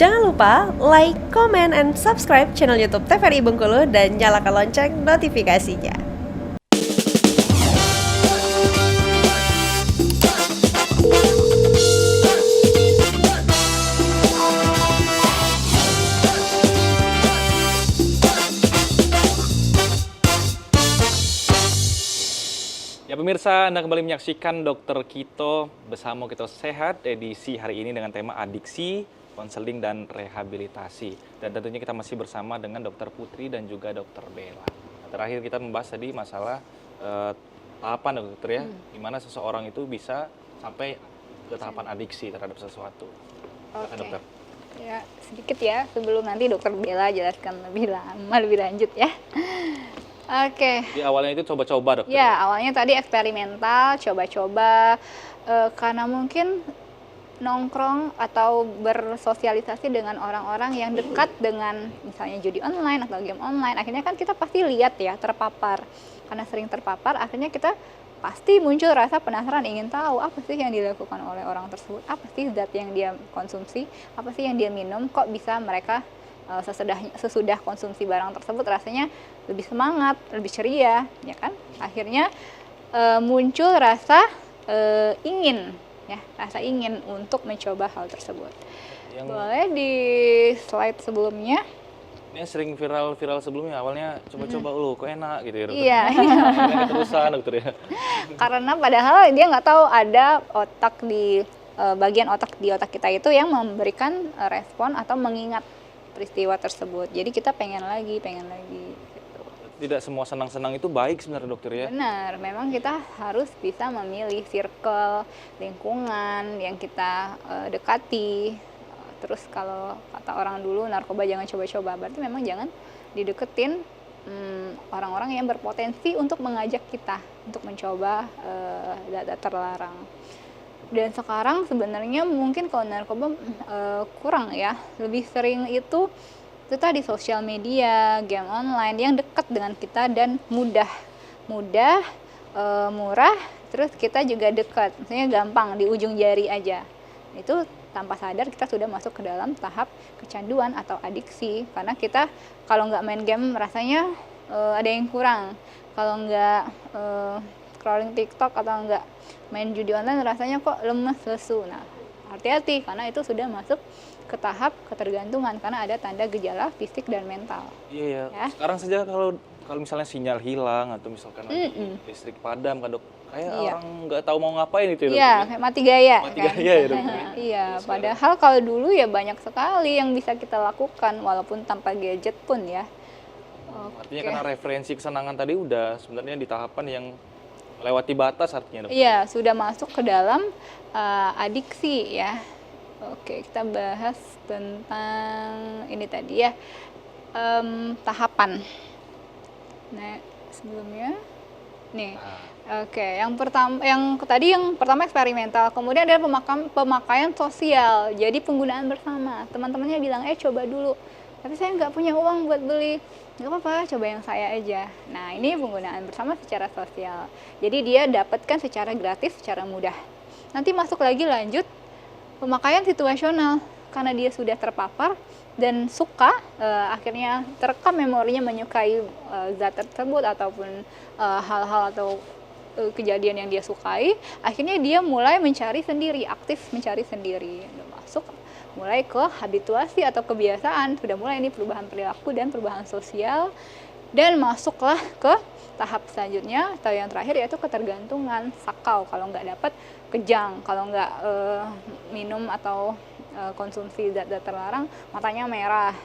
Jangan lupa like, comment, and subscribe channel YouTube TVRI Bengkulu dan nyalakan lonceng notifikasinya. Ya pemirsa, Anda kembali menyaksikan Dokter Kito bersama Kito Sehat edisi hari ini dengan tema adiksi, konseling, dan rehabilitasi. Dan tentunya kita masih bersama dengan Dokter Putri dan juga Dokter Bella. Terakhir kita membahas tadi masalah tahapan dokter ya, gimana seseorang itu bisa sampai ke tahapan adiksi terhadap sesuatu. Silakan dokter. Ya, sedikit ya sebelum nanti Dokter Bella jelaskan lebih lanjut ya. Oke. Di awalnya itu coba-coba dokter. Ya, awalnya tadi eksperimental, coba-coba karena mungkin nongkrong atau bersosialisasi dengan orang-orang yang dekat dengan misalnya judi online atau game online, akhirnya kan kita pasti lihat ya, terpapar. Karena sering terpapar, akhirnya kita pasti muncul rasa penasaran, ingin tahu apa sih yang dilakukan oleh orang tersebut, apa sih zat yang dia konsumsi, apa sih yang dia minum, kok bisa mereka sesudah konsumsi barang tersebut rasanya lebih semangat, lebih ceria, ya kan? Akhirnya muncul rasa ingin untuk mencoba hal tersebut. Boleh di slide sebelumnya. Ini sering viral sebelumnya, awalnya coba-coba kok enak gitu ya dokter. Iya. Keterusan dokter ya. Karena padahal dia nggak tahu ada otak di bagian otak di otak kita itu yang memberikan respon atau mengingat peristiwa tersebut. Jadi kita pengen lagi gitu. Tidak semua senang-senang itu baik sebenarnya dokter ya. Benar, memang kita harus bisa memilih circle, lingkungan yang kita dekati. Terus kalau kata orang dulu narkoba jangan coba-coba, berarti memang jangan dideketin orang-orang yang berpotensi untuk mengajak kita untuk mencoba zat terlarang. Dan sekarang sebenarnya mungkin kalau narkoba kurang ya, lebih sering itu tadi sosial media, game online yang dekat dengan kita dan mudah, murah, terus kita juga dekat, maksudnya gampang di ujung jari aja. Itu tanpa sadar kita sudah masuk ke dalam tahap kecanduan atau adiksi, karena kita kalau nggak main game rasanya ada yang kurang, kalau nggak scrolling TikTok atau enggak main judi online rasanya kok lemes, lesu. Nah, hati-hati karena itu sudah masuk ke tahap ketergantungan karena ada tanda gejala fisik dan mental. Iya ya. Sekarang saja kalau misalnya sinyal hilang atau misalkan listrik padam kan dok, kayak orang nggak tahu mau ngapain itu ya dok. Iya, kayak mati gaya. Mati gaya ya dok. Iya, padahal kalau dulu ya banyak sekali yang bisa kita lakukan walaupun tanpa gadget pun ya. Artinya karena referensi kesenangan tadi udah sebenarnya di tahapan yang lewati batas artinya dok. Iya, sudah masuk ke dalam adiksi ya. Oke, kita bahas tentang ini tadi ya, tahapan. Nah, sebelumnya nih. Oke, yang pertama eksperimental, kemudian ada pemakaian sosial. Jadi penggunaan bersama. Teman-temannya bilang, coba dulu. Tapi saya nggak punya uang buat beli. Nggak apa-apa, coba yang saya aja. Nah, ini penggunaan bersama secara sosial. Jadi dia dapatkan secara gratis, secara mudah. Nanti masuk lagi lanjut pemakaian situasional. Karena dia sudah terpapar dan suka, akhirnya terekam memorinya menyukai zat tersebut ataupun hal-hal atau kejadian yang dia sukai. Akhirnya dia mulai mencari sendiri, aktif mencari sendiri. Masuk mulai ke habituasi atau kebiasaan, sudah mulai ini perubahan perilaku dan perubahan sosial, dan masuklah ke tahap selanjutnya atau yang terakhir yaitu ketergantungan, sakau kalau nggak dapat, kejang kalau nggak minum atau konsumsi zat terlarang, matanya merah,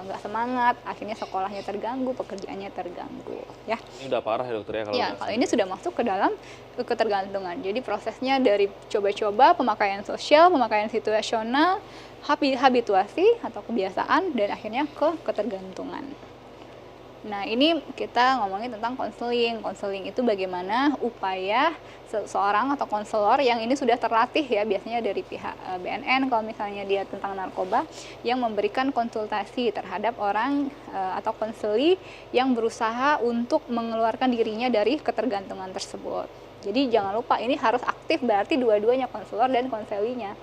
nggak semangat, akhirnya sekolahnya terganggu, pekerjaannya terganggu ya. Ini udah parah ya dokter ya kalau kalau ini sudah masuk ke dalam ketergantungan. Jadi prosesnya dari coba-coba, pemakaian sosial, pemakaian situasional, habituasi atau kebiasaan, dan akhirnya ke ketergantungan. Nah, ini kita ngomongin tentang konseling. Konseling itu bagaimana upaya seseorang atau konselor yang ini sudah terlatih ya, biasanya dari pihak BNN kalau misalnya dia tentang narkoba, yang memberikan konsultasi terhadap orang atau konseli yang berusaha untuk mengeluarkan dirinya dari ketergantungan tersebut. Jadi jangan lupa ini harus aktif, berarti dua-duanya konselor dan konselinya.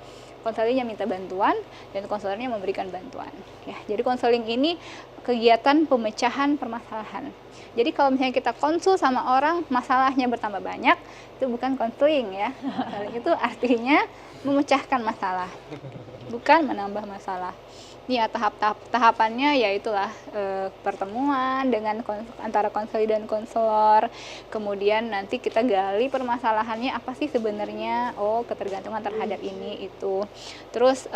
konselingnya minta bantuan dan konselornya memberikan bantuan. Ya, jadi konseling ini kegiatan pemecahan permasalahan. Jadi kalau misalnya kita konsul sama orang, masalahnya bertambah banyak, itu bukan konseling ya. Konseling itu artinya memecahkan masalah, bukan menambah masalah. Ya, tahapannya ya itulah pertemuan dengan antara konselor dan konselor. Kemudian nanti kita gali permasalahannya apa sih sebenarnya. Oh, ketergantungan terhadap ini itu. Terus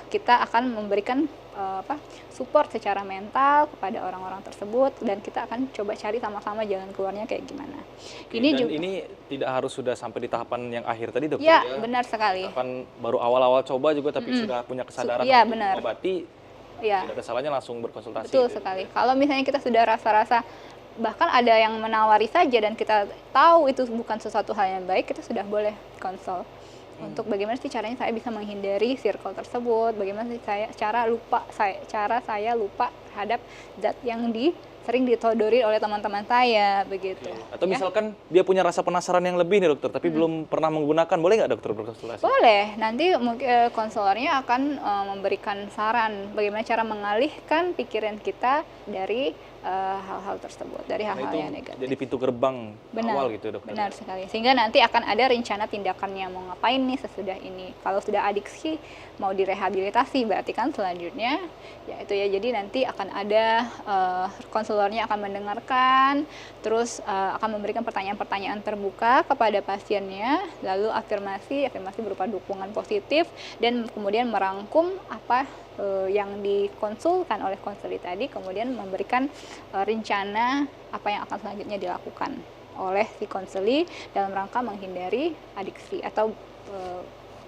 kita akan memberikan support secara mental kepada orang-orang tersebut dan kita akan coba cari sama-sama jalan keluarnya kayak gimana. Ini tidak harus sudah sampai di tahapan yang akhir tadi, dokter? Ya, benar sekali. Tahapan baru awal-awal coba juga tapi sudah punya kesadaran ya, untuk benar. mengobati, tidak ada salahnya langsung berkonsultasi. Betul sekali. Kalau misalnya kita sudah rasa-rasa bahkan ada yang menawari saja dan kita tahu itu bukan sesuatu hal yang baik, kita sudah boleh konsul. Untuk bagaimana sih caranya saya bisa menghindari circle tersebut, bagaimana sih cara saya lupa terhadap zat yang sering ditodori oleh teman-teman saya, begitu. Atau misalkan dia punya rasa penasaran yang lebih nih dokter, tapi belum pernah menggunakan, boleh nggak dokter berkonsultasi? Boleh, nanti konselornya akan memberikan saran bagaimana cara mengalihkan pikiran kita dari hal-hal tersebut, dari hal-hal yang negatif. Jadi pintu gerbang awal gitu dokter? Benar sekali, sehingga nanti akan ada rencana tindakannya mau ngapain nih sesudah ini. Kalau sudah adiksi mau direhabilitasi, berarti kan selanjutnya ya itu ya, jadi nanti akan ada konselornya akan mendengarkan, terus akan memberikan pertanyaan-pertanyaan terbuka kepada pasiennya, lalu afirmasi berupa dukungan positif, dan kemudian merangkum apa yang dikonsulkan oleh konseli tadi, kemudian memberikan rencana apa yang akan selanjutnya dilakukan oleh si konseli dalam rangka menghindari adiksi atau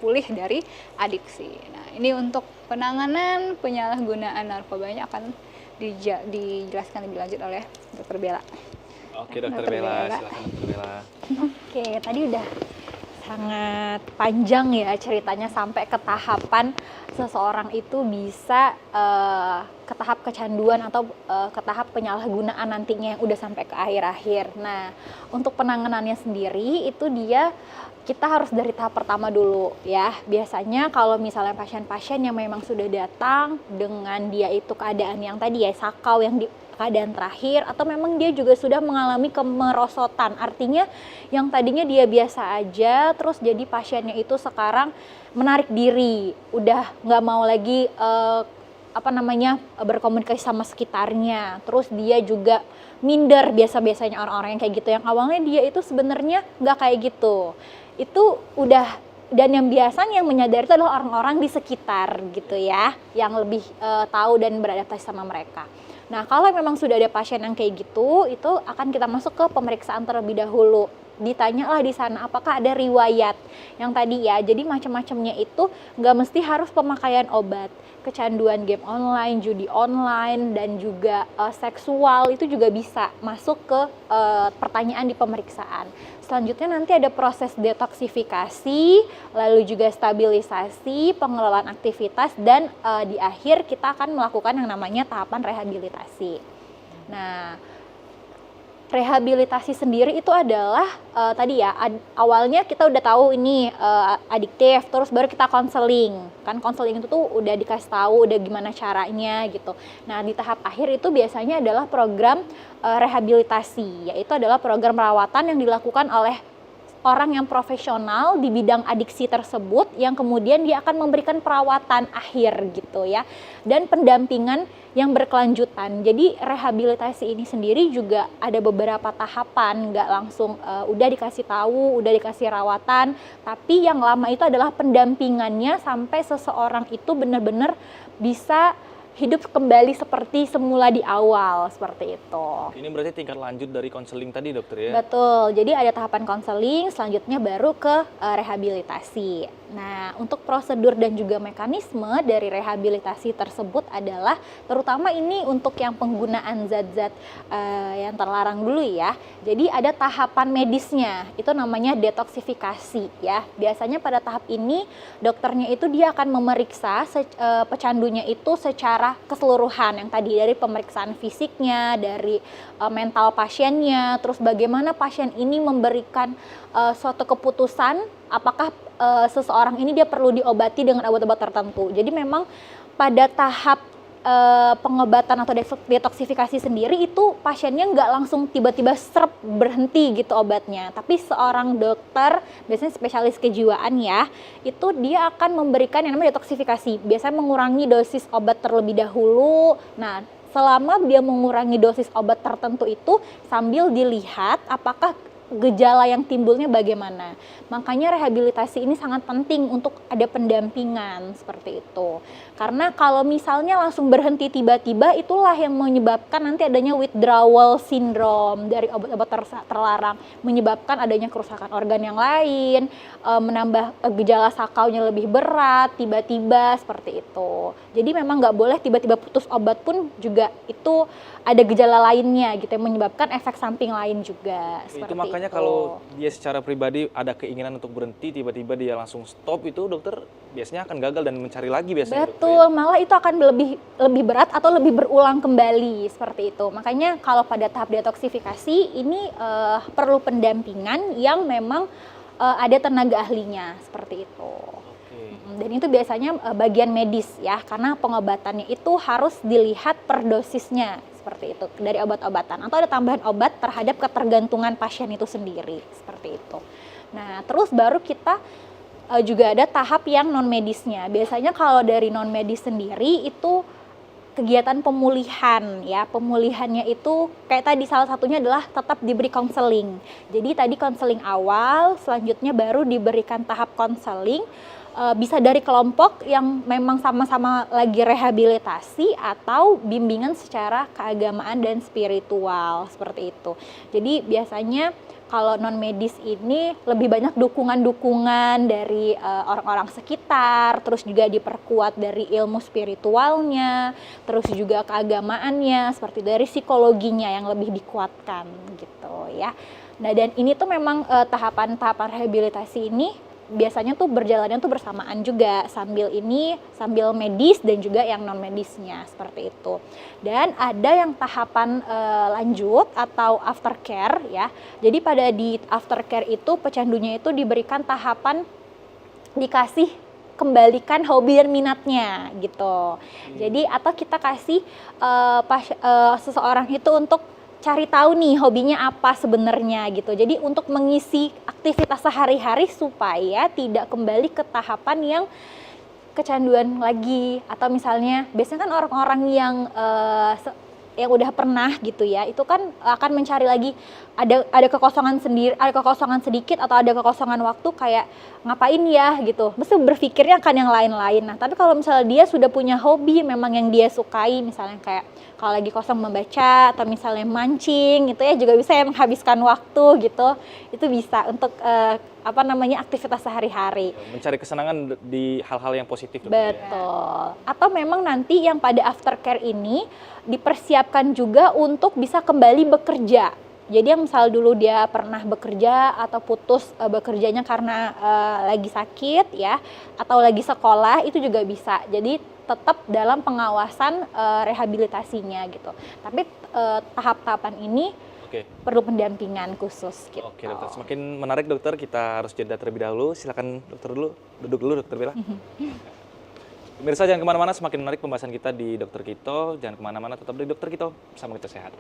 pulih dari adiksi. Nah, ini untuk penanganan penyalahgunaan narkobanya akan dijelaskan lebih lanjut oleh Dr. Bella. Oke, Dr. Bella, silakan Dr. Bella. Oke, tadi udah sangat panjang ya ceritanya sampai ke tahapan seseorang itu bisa ke tahap kecanduan atau ke tahap penyalahgunaan nantinya yang udah sampai ke akhir-akhir. Nah, untuk penanganannya sendiri itu kita harus dari tahap pertama dulu ya. Biasanya kalau misalnya pasien-pasien yang memang sudah datang dengan dia itu keadaan yang tadi ya sakau yang di keadaan terakhir, atau memang dia juga sudah mengalami kemerosotan, artinya yang tadinya dia biasa aja terus jadi pasiennya itu sekarang menarik diri, udah nggak mau lagi berkomunikasi sama sekitarnya, terus dia juga minder, biasanya orang-orang yang kayak gitu yang awalnya dia itu sebenarnya nggak kayak gitu, itu udah. Dan yang biasanya yang menyadari itu adalah orang-orang di sekitar gitu ya, yang lebih tahu dan beradaptasi sama mereka. Nah, kalau memang sudah ada pasien yang kayak gitu, itu akan kita masuk ke pemeriksaan terlebih dahulu. Ditanyalah di sana apakah ada riwayat yang tadi ya. Jadi macam-macamnya itu nggak mesti harus pemakaian obat. Kecanduan game online, judi online, dan juga seksual itu juga bisa masuk ke pertanyaan di pemeriksaan. Selanjutnya nanti ada proses detoksifikasi, lalu juga stabilisasi, pengelolaan aktivitas, dan di akhir kita akan melakukan yang namanya tahapan rehabilitasi. Nah, rehabilitasi sendiri itu adalah tadi ya awalnya kita udah tahu ini adiktif, terus baru kita konseling. Kan konseling itu tuh udah dikasih tahu udah gimana caranya gitu. Nah, di tahap akhir itu biasanya adalah program rehabilitasi, yaitu adalah program perawatan yang dilakukan oleh orang yang profesional di bidang adiksi tersebut, yang kemudian dia akan memberikan perawatan akhir gitu ya, dan pendampingan yang berkelanjutan. Jadi rehabilitasi ini sendiri juga ada beberapa tahapan, nggak langsung udah dikasih tahu, udah dikasih rawatan, tapi yang lama itu adalah pendampingannya sampai seseorang itu benar-benar bisa hidup kembali seperti semula di awal, seperti itu. Ini berarti tingkat lanjut dari konseling tadi dokter ya? Betul, jadi ada tahapan konseling, selanjutnya baru ke rehabilitasi. Nah, untuk prosedur dan juga mekanisme dari rehabilitasi tersebut adalah terutama ini untuk yang penggunaan zat-zat yang terlarang dulu ya. Jadi ada tahapan medisnya, itu namanya detoksifikasi ya. Biasanya pada tahap ini dokternya itu dia akan memeriksa pecandunya itu secara keseluruhan, yang tadi dari pemeriksaan fisiknya, dari mental pasiennya, terus bagaimana pasien ini memberikan suatu keputusan apakah seseorang ini dia perlu diobati dengan obat-obat tertentu. Jadi memang pada tahap pengobatan atau detoksifikasi sendiri itu pasiennya nggak langsung tiba-tiba serp berhenti gitu obatnya, tapi seorang dokter biasanya spesialis kejiwaan ya, itu dia akan memberikan yang namanya detoksifikasi, biasanya mengurangi dosis obat terlebih dahulu. Nah, selama dia mengurangi dosis obat tertentu itu sambil dilihat apakah gejala yang timbulnya bagaimana. Makanya rehabilitasi ini sangat penting untuk ada pendampingan seperti itu. Karena kalau misalnya langsung berhenti tiba-tiba, itulah yang menyebabkan nanti adanya withdrawal syndrome dari obat-obat terlarang, menyebabkan adanya kerusakan organ yang lain, menambah gejala sakaunya lebih berat, tiba-tiba seperti itu. Jadi memang nggak boleh tiba-tiba putus obat pun juga itu ada gejala lainnya gitu yang menyebabkan efek samping lain juga. Itu makanya kalau dia secara pribadi ada keinginan untuk berhenti, tiba-tiba dia langsung stop, itu dokter biasanya akan gagal dan mencari lagi biasanya. Betul, malah itu akan lebih berat atau lebih berulang kembali seperti itu. Makanya kalau pada tahap detoksifikasi ini perlu pendampingan yang memang ada tenaga ahlinya seperti itu. Dan itu biasanya bagian medis ya, karena pengobatannya itu harus dilihat per dosisnya seperti itu dari obat-obatan, atau ada tambahan obat terhadap ketergantungan pasien itu sendiri seperti itu. Nah, terus baru kita juga ada tahap yang non medisnya. Biasanya kalau dari non medis sendiri itu kegiatan pemulihan ya, pemulihannya itu kayak tadi salah satunya adalah tetap diberi konseling. Jadi tadi konseling awal, selanjutnya baru diberikan tahap konseling. Bisa dari kelompok yang memang sama-sama lagi rehabilitasi atau bimbingan secara keagamaan dan spiritual seperti itu. Jadi biasanya kalau non medis ini lebih banyak dukungan-dukungan dari orang-orang sekitar, terus juga diperkuat dari ilmu spiritualnya, terus juga keagamaannya, seperti dari psikologinya yang lebih dikuatkan gitu ya. Nah, dan ini tuh memang tahapan-tahapan rehabilitasi ini biasanya tuh berjalannya tuh bersamaan juga, sambil medis dan juga yang non medisnya seperti itu. Dan ada yang tahapan lanjut atau aftercare ya. Jadi pada di aftercare itu pecandunya itu diberikan tahapan dikasih kembalikan hobi dan minatnya gitu. Jadi atau kita kasih seseorang itu untuk cari tahu nih hobinya apa sebenarnya gitu. Jadi untuk mengisi aktivitas sehari-hari supaya tidak kembali ke tahapan yang kecanduan lagi, atau misalnya biasanya kan orang-orang yang udah pernah gitu ya, itu kan akan mencari lagi ada kekosongan sendiri, ada kekosongan sedikit atau ada kekosongan waktu kayak ngapain ya gitu. Mesti berpikirnya akan yang lain-lain. Nah, tapi kalau misalnya dia sudah punya hobi memang yang dia sukai, misalnya kayak kalau lagi kosong membaca atau misalnya mancing gitu ya, juga bisa ya menghabiskan waktu gitu. Itu bisa untuk aktivitas sehari-hari. Mencari kesenangan di hal-hal yang positif. Betul. Atau memang nanti yang pada aftercare ini dipersiapkan juga untuk bisa kembali bekerja. Jadi yang misal dulu dia pernah bekerja atau putus bekerjanya karena lagi sakit ya, atau lagi sekolah, itu juga bisa. Jadi tetap dalam pengawasan rehabilitasinya gitu. Tapi tahap-tahapan ini perlu pendampingan khusus gitu. Oke dokter, semakin menarik dokter, kita harus jeda terlebih dahulu. Silakan dokter dulu, duduk dulu dokter Bella. Pemirsa jangan kemana-mana, semakin menarik pembahasan kita di Dokter Kito. Jangan kemana-mana, tetap di Dokter Kito, bersama kita sehat.